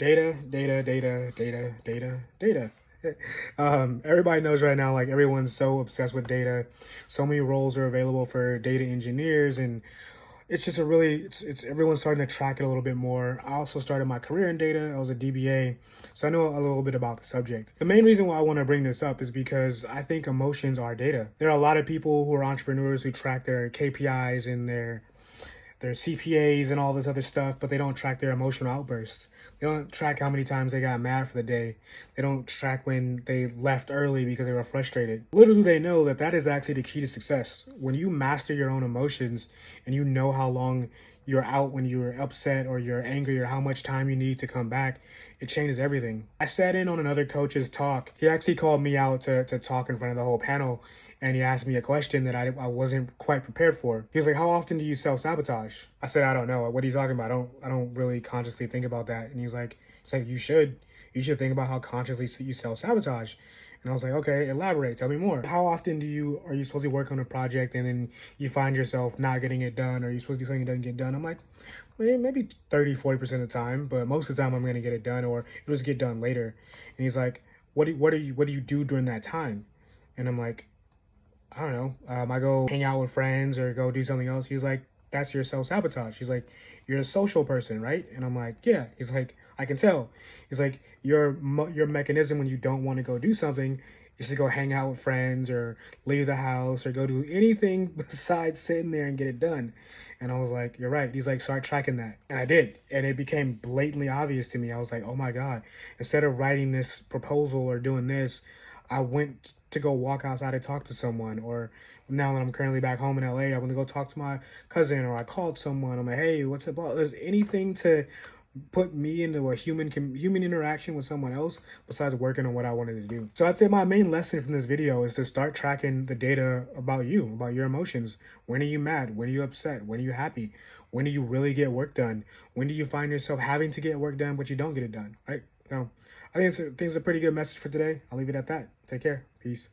Data, data, data, data, data, data. Everybody knows right now, like everyone's so obsessed with data. So many roles are available for data engineers, and it's just a really it's everyone's starting to track it a little bit more. I also started my career in data. I was a DBA, so I know a little bit about the subject. The main reason why I want to bring this up is because I think emotions are data. There are a lot of people who are entrepreneurs who track their KPIs and their CPAs and all this other stuff, but they don't track their emotional outbursts. They don't track how many times they got mad for the day. They don't track when they left early because they were frustrated. Little do they know that that is actually the key to success. When you master your own emotions and you know how long you're out when you're upset or you're angry or how much time you need to come back, it changes everything. I sat in on another coach's talk. He actually called me out to talk in front of the whole panel, and he asked me a question that I wasn't quite prepared for. He was like, "How often do you self-sabotage?" I said, "I don't know. What are you talking about? I don't really consciously think about that." And he's like, "You should. You should think about how consciously you self-sabotage." And I was like, "Okay, elaborate. Tell me more. How often are you supposed to work on a project and then you find yourself not getting it done, or you supposed to do something that doesn't get done?" I'm like, maybe 30, 40% of the time, but most of the time I'm gonna get it done, or it'll just get done later. And he's like, what do you do during that time?" And I'm like, "I don't know. I go hang out with friends or go do something else." He's like, "That's your self-sabotage." He's like, "You're a social person, right?" And I'm like, "Yeah." He's like, "I can tell." He's like, your mechanism when you don't want to go do something is to go hang out with friends or leave the house or go do anything besides sitting there and get it done." And I was like, "You're right." He's like, "Start tracking that." And I did. And it became blatantly obvious to me. I was like, "Oh my God." Instead of writing this proposal or doing this, I went to go walk outside and talk to someone. Or now that I'm currently back home in LA, I went to go talk to my cousin, or I called someone. I'm like, "Hey, what's up?" There's anything to put me into a human interaction with someone else besides working on what I wanted to do. So I'd say my main lesson from this video is to start tracking the data about you, about your emotions. When are you mad? When are you upset? When are you happy? When do you really get work done? When do you find yourself having to get work done but you don't get it done? Right? So I think it's a pretty good message for today. I'll leave it at that. Take care. Peace.